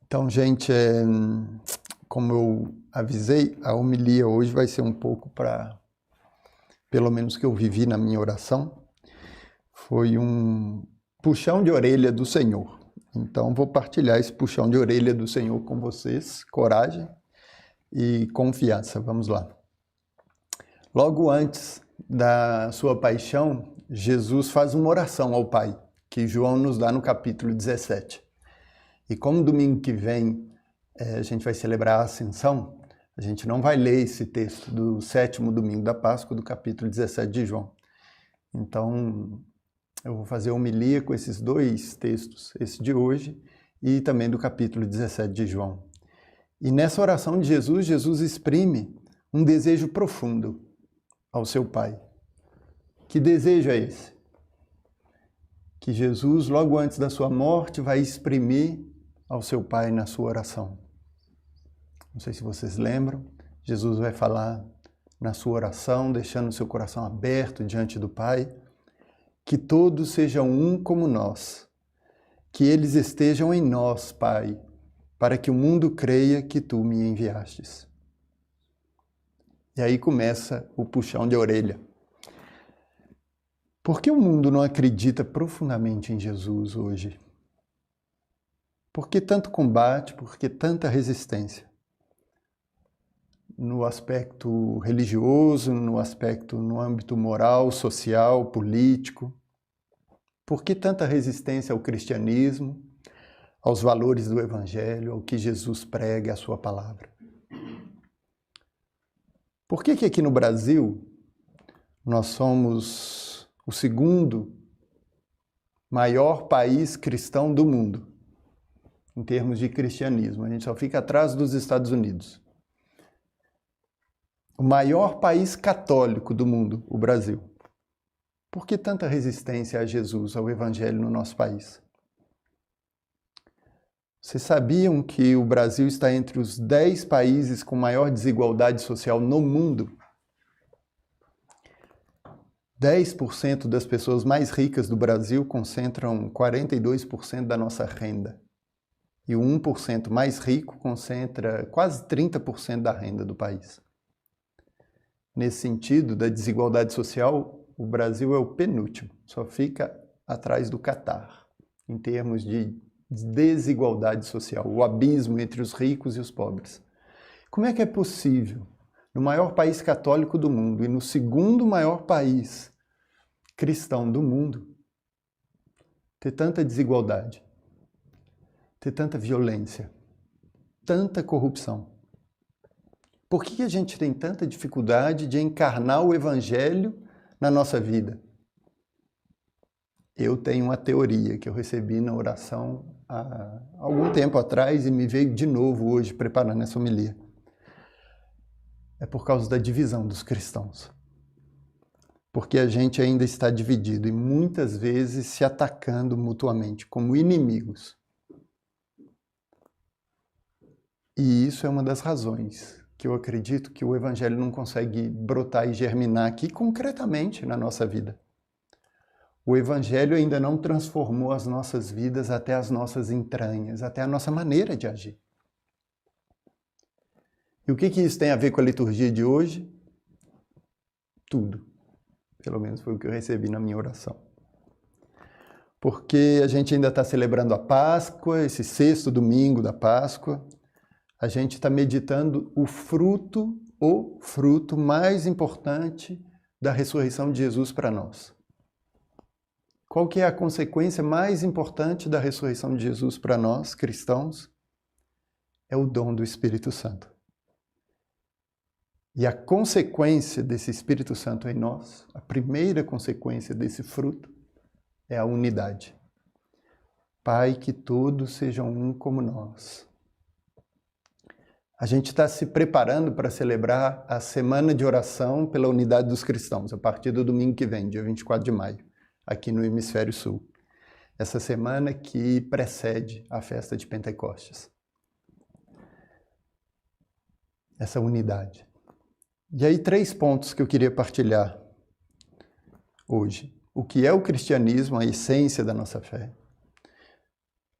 Então, gente, como eu avisei, a homilia hoje vai ser um pouco para, pelo menos que eu vivi na minha oração, foi um puxão de orelha do Senhor. Então, vou partilhar esse puxão de orelha do Senhor com vocês, coragem e confiança. Vamos lá. Logo antes da sua paixão, Jesus faz uma oração ao Pai, que João nos dá no capítulo 17. E como domingo que vem a gente vai celebrar a Ascensão, a gente não vai ler esse texto do 7º domingo da Páscoa, do capítulo 17 de João. Então, eu vou fazer homilia com esses dois textos, esse de hoje e também do capítulo 17 de João. E nessa oração de Jesus, Jesus exprime um desejo profundo ao seu Pai. Que desejo é esse? Que Jesus, logo antes da sua morte, vai exprimir ao seu Pai na sua oração. Não sei se vocês lembram, Jesus vai falar na sua oração, deixando o seu coração aberto diante do Pai, que todos sejam um como nós, que eles estejam em nós, Pai, para que o mundo creia que Tu me enviastes. E aí começa o puxão de orelha. Por que o mundo não acredita profundamente em Jesus hoje? Por que tanto combate? Por que tanta resistência? No aspecto religioso, no âmbito moral, social, político. Por que tanta resistência ao cristianismo, aos valores do Evangelho, ao que Jesus prega, a sua palavra? Por que aqui no Brasil nós somos o segundo maior país cristão do mundo, em termos de cristianismo? A gente só fica atrás dos Estados Unidos. O maior país católico do mundo, o Brasil. Por que tanta resistência a Jesus, ao Evangelho no nosso país? Vocês sabiam que o Brasil está entre os 10 países com maior desigualdade social no mundo? 10% das pessoas mais ricas do Brasil concentram 42% da nossa renda. E o 1% mais rico concentra quase 30% da renda do país. Nesse sentido, da desigualdade social, o Brasil é o penúltimo, só fica atrás do Catar, em termos de desigualdade social, o abismo entre os ricos e os pobres. Como é que é possível, no maior país católico do mundo e no segundo maior país cristão do mundo, ter tanta desigualdade, ter tanta violência, tanta corrupção? Por que a gente tem tanta dificuldade de encarnar o Evangelho na nossa vida? Eu tenho uma teoria que eu recebi na oração há algum tempo atrás e me veio de novo hoje preparando essa homilia. É por causa da divisão dos cristãos. Porque a gente ainda está dividido e muitas vezes se atacando mutuamente como inimigos. E isso é uma das razões que eu acredito que o Evangelho não consegue brotar e germinar aqui concretamente na nossa vida. O Evangelho ainda não transformou as nossas vidas até as nossas entranhas, até a nossa maneira de agir. E o que isso tem a ver com a liturgia de hoje? Tudo. Pelo menos foi o que eu recebi na minha oração. Porque a gente ainda está celebrando a Páscoa, esse 6º domingo da Páscoa. A gente está meditando o fruto mais importante da ressurreição de Jesus para nós. Qual que é a consequência mais importante da ressurreição de Jesus para nós, cristãos? É o dom do Espírito Santo. E a consequência desse Espírito Santo em nós, a primeira consequência desse fruto, é a unidade. Pai, que todos sejam um como nós. A gente está se preparando para celebrar a Semana de Oração pela Unidade dos Cristãos, a partir do domingo que vem, dia 24 de maio, aqui no Hemisfério Sul. Essa semana que precede a festa de Pentecostes. Essa unidade. E aí 3 pontos que eu queria partilhar hoje. O que é o cristianismo, a essência da nossa fé.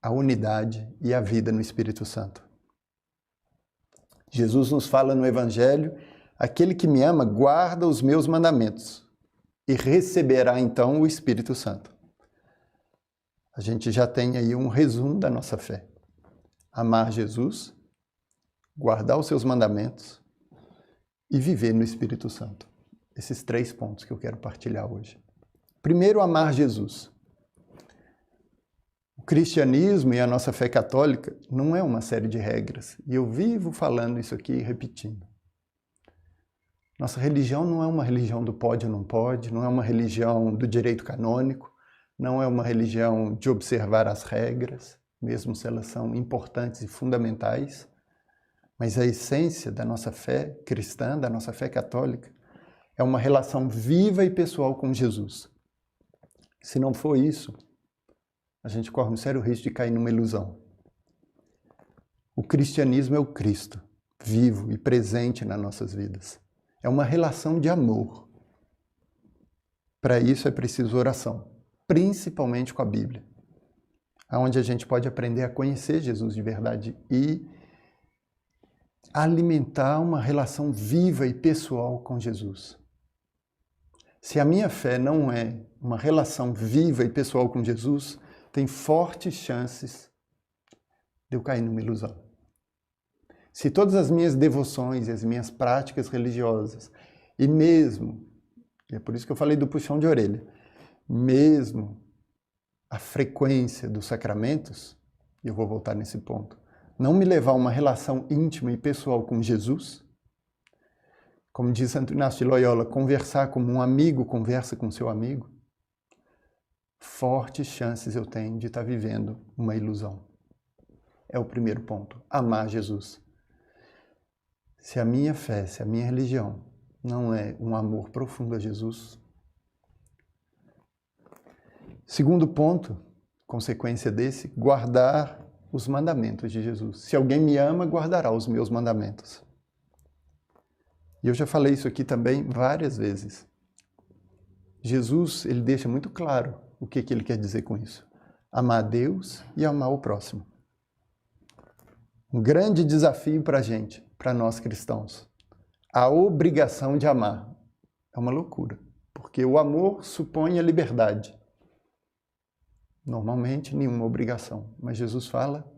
a unidade e a vida no Espírito Santo. Jesus nos fala no Evangelho: aquele que me ama guarda os meus mandamentos e receberá então o Espírito Santo. A gente já tem aí um resumo da nossa fé. Amar Jesus, guardar os seus mandamentos e viver no Espírito Santo. Esses 3 pontos que eu quero partilhar hoje. Primeiro, amar Jesus. O cristianismo e a nossa fé católica não é uma série de regras. E eu vivo falando isso aqui e repetindo. Nossa religião não é uma religião do pode ou não pode, não é uma religião do direito canônico, não é uma religião de observar as regras, mesmo se elas são importantes e fundamentais. Mas a essência da nossa fé cristã, da nossa fé católica, é uma relação viva e pessoal com Jesus. Se não for isso, a gente corre um sério risco de cair numa ilusão. O cristianismo é o Cristo, vivo e presente nas nossas vidas. É uma relação de amor. Para isso é preciso oração, principalmente com a Bíblia, onde a gente pode aprender a conhecer Jesus de verdade e alimentar uma relação viva e pessoal com Jesus. Se a minha fé não é uma relação viva e pessoal com Jesus, tem fortes chances de eu cair numa ilusão. Se todas as minhas devoções e as minhas práticas religiosas, e mesmo, e é por isso que eu falei do puxão de orelha, mesmo a frequência dos sacramentos, e eu vou voltar nesse ponto, não me levar a uma relação íntima e pessoal com Jesus, como diz Santo Inácio de Loyola, conversar como um amigo conversa com seu amigo, fortes chances eu tenho de estar vivendo uma ilusão. É o primeiro ponto, amar Jesus. Se a minha fé, se a minha religião não é um amor profundo a Jesus. Segundo ponto, consequência desse, guardar os mandamentos de Jesus. Se alguém me ama, guardará os meus mandamentos. E eu já falei isso aqui também várias vezes. Jesus, ele deixa muito claro o que ele quer dizer com isso. Amar a Deus e amar o próximo. Um grande desafio para a gente, para nós cristãos. A obrigação de amar. É uma loucura, porque o amor supõe a liberdade. Normalmente, nenhuma obrigação. Mas Jesus fala,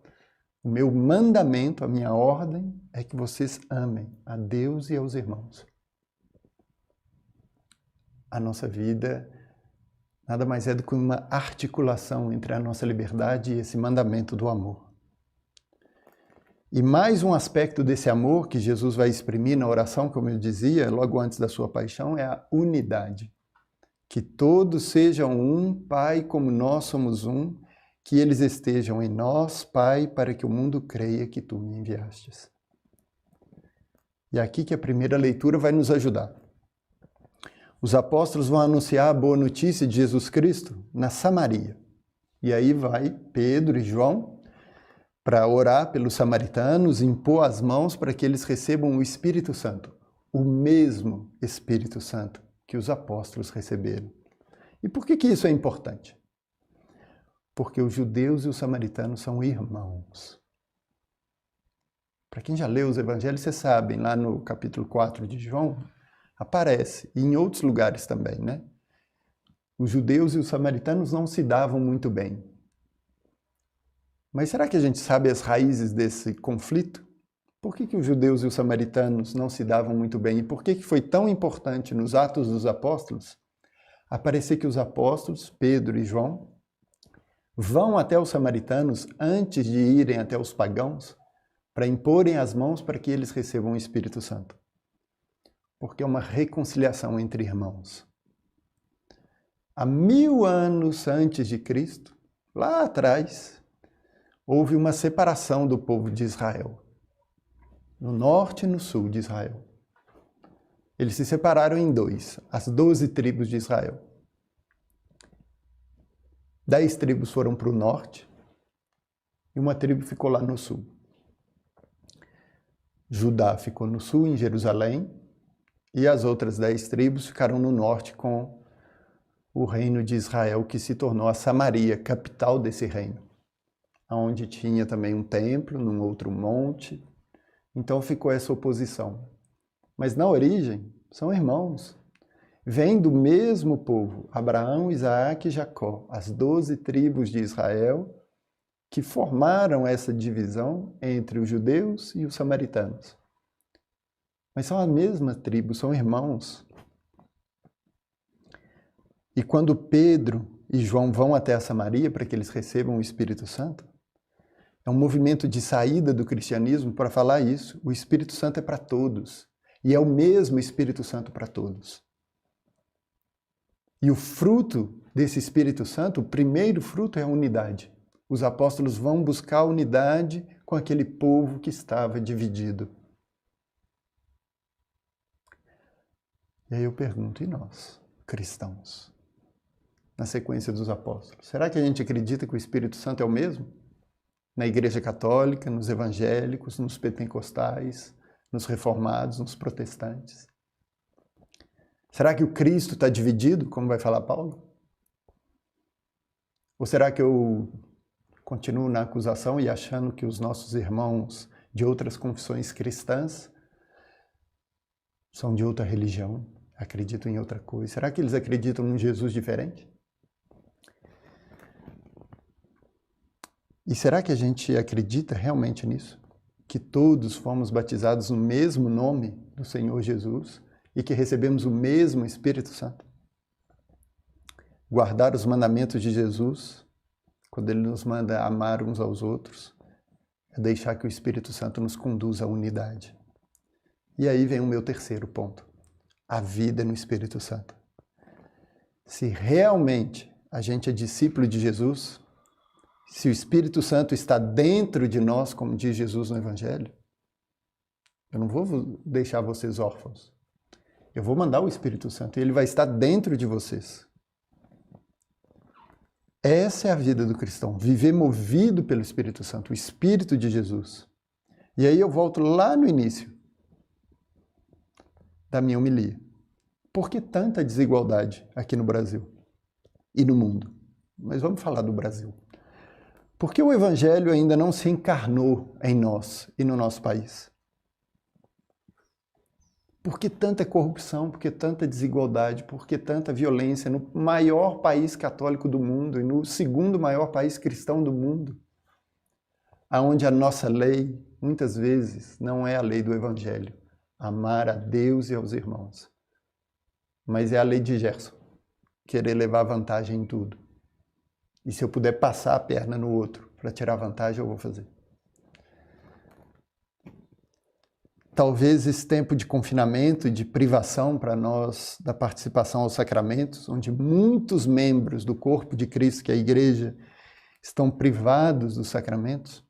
o meu mandamento, a minha ordem, é que vocês amem a Deus e aos irmãos. A nossa vida nada mais é do que uma articulação entre a nossa liberdade e esse mandamento do amor. E mais um aspecto desse amor que Jesus vai exprimir na oração, como eu dizia, logo antes da sua paixão, é a unidade. Que todos sejam um, Pai, como nós somos um, que eles estejam em nós, Pai, para que o mundo creia que tu me enviastes. E é aqui que a primeira leitura vai nos ajudar. Os apóstolos vão anunciar a boa notícia de Jesus Cristo na Samaria. E aí vai Pedro e João para orar pelos samaritanos, impor as mãos para que eles recebam o Espírito Santo, o mesmo Espírito Santo que os apóstolos receberam. E por que isso é importante? Porque os judeus e os samaritanos são irmãos. Para quem já leu os evangelhos, vocês sabem, lá no capítulo 4 de João, aparece, e em outros lugares também, né? Os judeus e os samaritanos não se davam muito bem. Mas será que a gente sabe as raízes desse conflito? Por que os judeus e os samaritanos não se davam muito bem? E por que foi tão importante nos Atos dos Apóstolos aparecer que os apóstolos, Pedro e João, vão até os samaritanos antes de irem até os pagãos para imporem as mãos para que eles recebam o Espírito Santo? Porque é uma reconciliação entre irmãos. Há 1000 anos antes de Cristo, lá atrás, houve uma separação do povo de Israel, no norte e no sul de Israel. Eles se separaram em 2, as 12 tribos de Israel. 10 tribos foram para o norte e uma tribo ficou lá no sul. Judá ficou no sul, em Jerusalém, e as outras 10 tribos ficaram no norte com o reino de Israel, que se tornou a Samaria, capital desse reino. onde tinha também um templo, num outro monte. Então ficou essa oposição. Mas na origem, são irmãos. Vêm do mesmo povo, Abraão, Isaac e Jacó, as 12 tribos de Israel, que formaram essa divisão entre os judeus e os samaritanos. Mas são a mesma tribo, são irmãos. E quando Pedro e João vão até a Samaria para que eles recebam o Espírito Santo, é um movimento de saída do cristianismo para falar isso. O Espírito Santo é para todos. E é o mesmo Espírito Santo para todos. E o fruto desse Espírito Santo, o primeiro fruto é a unidade. Os apóstolos vão buscar a unidade com aquele povo que estava dividido. E aí eu pergunto, e nós, cristãos? Na sequência dos apóstolos, será que a gente acredita que o Espírito Santo é o mesmo? Na Igreja Católica, nos evangélicos, nos pentecostais, nos reformados, nos protestantes? Será que o Cristo está dividido, como vai falar Paulo? Ou será que eu continuo na acusação e achando que os nossos irmãos de outras confissões cristãs são de outra religião, acreditam em outra coisa? Será que eles acreditam num Jesus diferente? E será que a gente acredita realmente nisso? Que todos fomos batizados no mesmo nome do Senhor Jesus e que recebemos o mesmo Espírito Santo? Guardar os mandamentos de Jesus, quando Ele nos manda amar uns aos outros, é deixar que o Espírito Santo nos conduza à unidade. E aí vem o meu terceiro ponto, a vida no Espírito Santo. Se realmente a gente é discípulo de Jesus, se o Espírito Santo está dentro de nós, como diz Jesus no Evangelho, eu não vou deixar vocês órfãos. Eu vou mandar o Espírito Santo e ele vai estar dentro de vocês. Essa é a vida do cristão, viver movido pelo Espírito Santo, o Espírito de Jesus. E aí eu volto lá no início da minha homilia. Por que tanta desigualdade aqui no Brasil e no mundo? Mas vamos falar do Brasil. Por que o Evangelho ainda não se encarnou em nós e no nosso país? Por que tanta corrupção? Por que tanta desigualdade? Por que tanta violência no maior país católico do mundo e no segundo maior país cristão do mundo? Onde a nossa lei, muitas vezes, não é a lei do Evangelho. Amar a Deus e aos irmãos. Mas é a lei de Gerson. Querer levar vantagem em tudo. E se eu puder passar a perna no outro para tirar vantagem, eu vou fazer. Talvez esse tempo de confinamento e de privação para nós da participação aos sacramentos, onde muitos membros do corpo de Cristo, que é a Igreja, estão privados dos sacramentos,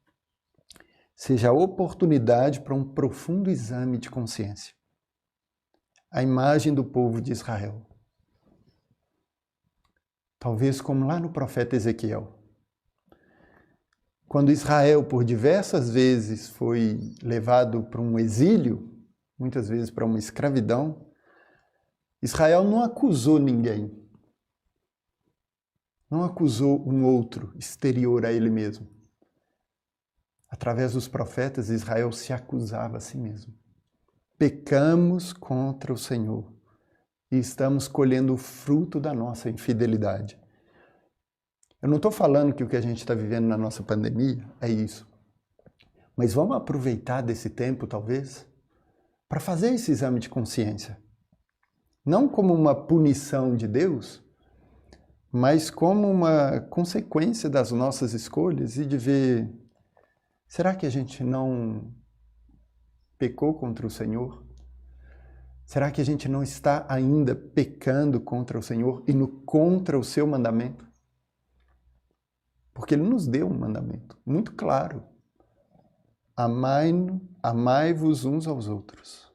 seja a oportunidade para um profundo exame de consciência. A imagem do povo de Israel. Talvez como lá no profeta Ezequiel. Quando Israel, por diversas vezes, foi levado para um exílio, muitas vezes para uma escravidão, Israel não acusou ninguém. Não acusou um outro exterior a ele mesmo. Através dos profetas, Israel se acusava a si mesmo. Pecamos contra o Senhor e estamos colhendo o fruto da nossa infidelidade. Eu não estou falando que o que a gente está vivendo na nossa pandemia é isso. Mas vamos aproveitar desse tempo, talvez, para fazer esse exame de consciência. Não como uma punição de Deus, mas como uma consequência das nossas escolhas e de ver, será que a gente não pecou contra o Senhor? Será que a gente não está ainda pecando contra o Senhor e contra o seu mandamento? Porque Ele nos deu um mandamento muito claro. Amai-vos uns aos outros.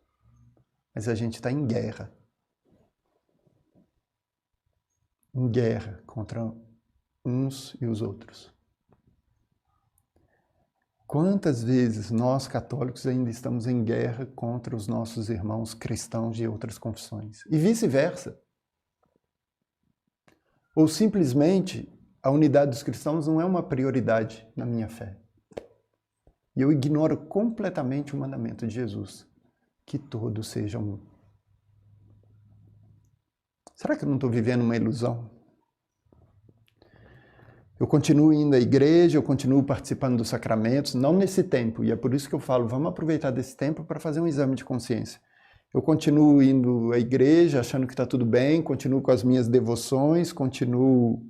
Mas a gente está em guerra. Em guerra contra uns e os outros. Quantas vezes nós, católicos, ainda estamos em guerra contra os nossos irmãos cristãos de outras confissões? E vice-versa. Ou simplesmente a unidade dos cristãos não é uma prioridade na minha fé. E eu ignoro completamente o mandamento de Jesus, que todos sejam um. Será que eu não estou vivendo uma ilusão? Eu continuo indo à igreja, eu continuo participando dos sacramentos, não nesse tempo, e é por isso que eu falo, vamos aproveitar desse tempo para fazer um exame de consciência. Eu continuo indo à igreja, achando que está tudo bem, continuo com as minhas devoções, continuo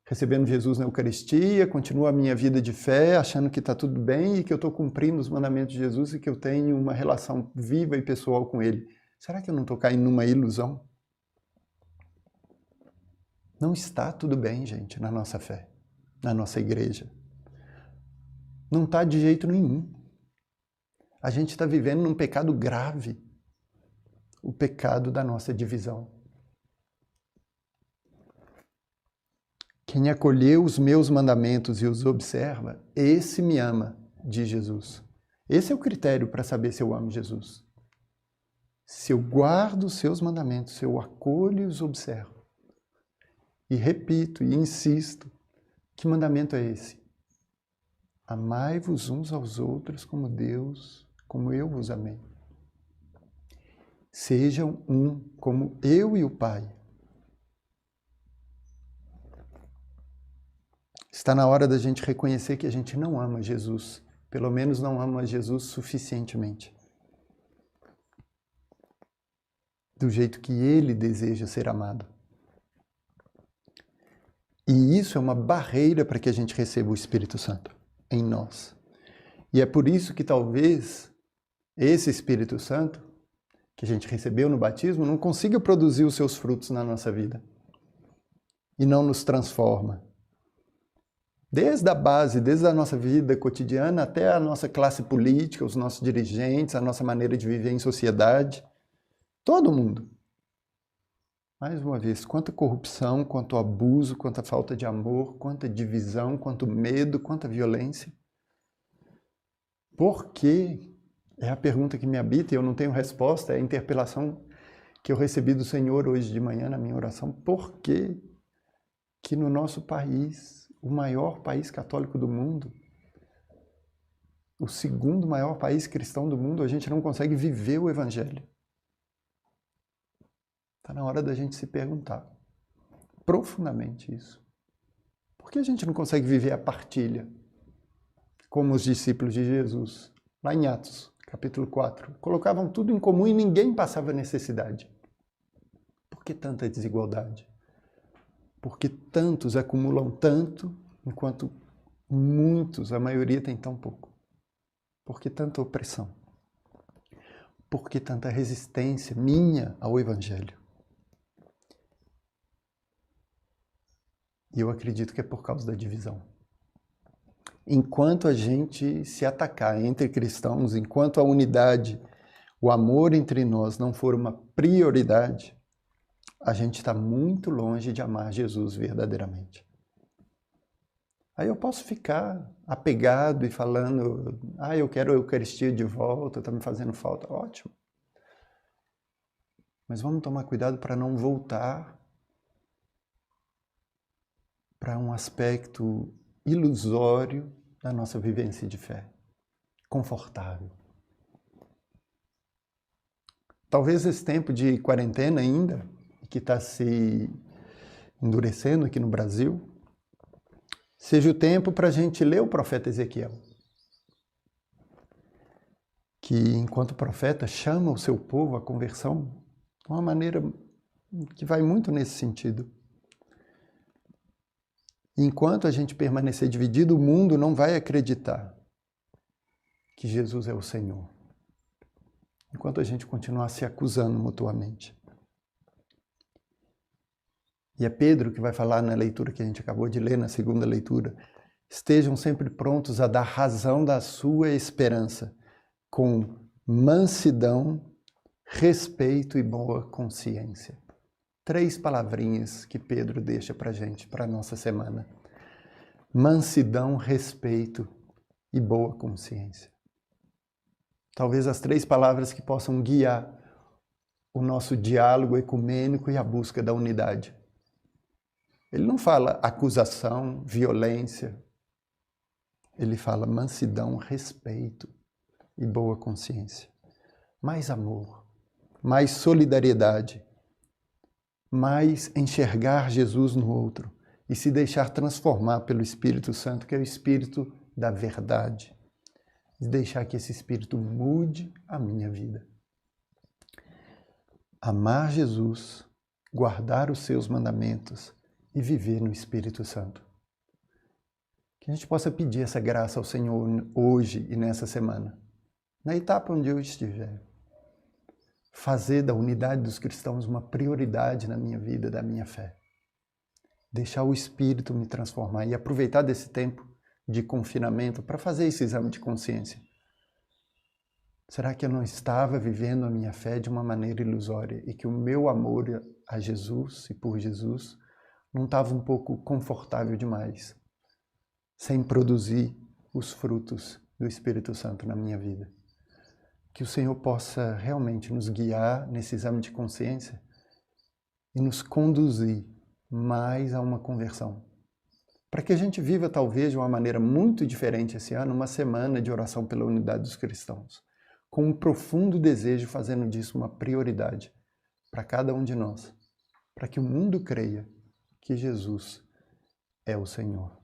recebendo Jesus na Eucaristia, continuo a minha vida de fé, achando que está tudo bem e que eu estou cumprindo os mandamentos de Jesus e que eu tenho uma relação viva e pessoal com Ele. Será que eu não estou caindo numa ilusão? Não está tudo bem, gente, na nossa fé, na nossa igreja. Não está de jeito nenhum. A gente está vivendo num pecado grave, o pecado da nossa divisão. Quem acolheu os meus mandamentos e os observa, esse me ama, diz Jesus. Esse é o critério para saber se eu amo Jesus. Se eu guardo os seus mandamentos, se eu acolho e os observo. E repito e insisto, que mandamento é esse? Amai-vos uns aos outros como eu vos amei. Sejam um como eu e o Pai. Está na hora da gente reconhecer que a gente não ama Jesus, pelo menos não ama Jesus suficientemente. Do jeito que Ele deseja ser amado. E isso é uma barreira para que a gente receba o Espírito Santo em nós. E é por isso que talvez esse Espírito Santo que a gente recebeu no batismo não consiga produzir os seus frutos na nossa vida. E não nos transforma. Desde a base, desde a nossa vida cotidiana até a nossa classe política, os nossos dirigentes, a nossa maneira de viver em sociedade. Todo mundo. Mais uma vez, quanta corrupção, quanto abuso, quanta falta de amor, quanta divisão, quanto medo, quanta violência. Por quê? É a pergunta que me habita e eu não tenho resposta, é a interpelação que eu recebi do Senhor hoje de manhã na minha oração. Por quê que no nosso país, o maior país católico do mundo, o segundo maior país cristão do mundo, a gente não consegue viver o Evangelho? Está na hora da gente se perguntar profundamente isso. Por que a gente não consegue viver a partilha como os discípulos de Jesus? Lá em Atos, capítulo 4, colocavam tudo em comum e ninguém passava necessidade. Por que tanta desigualdade? Por que tantos acumulam tanto, enquanto muitos, a maioria, tem tão pouco? Por que tanta opressão? Por que tanta resistência minha ao Evangelho? E eu acredito que é por causa da divisão. Enquanto a gente se atacar entre cristãos, enquanto a unidade, o amor entre nós não for uma prioridade, a gente está muito longe de amar Jesus verdadeiramente. Aí eu posso ficar apegado e falando, eu quero a Eucaristia de volta, está me fazendo falta. Ótimo. Mas vamos tomar cuidado para não voltar para um aspecto ilusório da nossa vivência de fé, confortável. Talvez esse tempo de quarentena ainda, que está se endurecendo aqui no Brasil, seja o tempo para a gente ler o profeta Ezequiel, que enquanto profeta chama o seu povo à conversão de uma maneira que vai muito nesse sentido. Enquanto a gente permanecer dividido, o mundo não vai acreditar que Jesus é o Senhor. Enquanto a gente continuar se acusando mutuamente. E é Pedro que vai falar na leitura que a gente acabou de ler, na segunda leitura. Estejam sempre prontos a dar razão da sua esperança, com mansidão, respeito e boa consciência. 3 palavrinhas que Pedro deixa para a gente, para a nossa semana. Mansidão, respeito e boa consciência. Talvez as 3 palavras que possam guiar o nosso diálogo ecumênico e a busca da unidade. Ele não fala acusação, violência. Ele fala mansidão, respeito e boa consciência. Mais amor, mais solidariedade, mais enxergar Jesus no outro e se deixar transformar pelo Espírito Santo, que é o Espírito da verdade. E deixar que esse Espírito mude a minha vida. Amar Jesus, guardar os seus mandamentos e viver no Espírito Santo. Que a gente possa pedir essa graça ao Senhor hoje e nessa semana, na etapa onde eu estiver. Fazer da unidade dos cristãos uma prioridade na minha vida, da minha fé. Deixar o Espírito me transformar e aproveitar desse tempo de confinamento para fazer esse exame de consciência. Será que eu não estava vivendo a minha fé de uma maneira ilusória e que o meu amor a Jesus e por Jesus não estava um pouco confortável demais, sem produzir os frutos do Espírito Santo na minha vida? Que o Senhor possa realmente nos guiar nesse exame de consciência e nos conduzir mais a uma conversão. Para que a gente viva talvez de uma maneira muito diferente esse ano, uma semana de oração pela unidade dos cristãos, com um profundo desejo, fazendo disso uma prioridade para cada um de nós, para que o mundo creia que Jesus é o Senhor.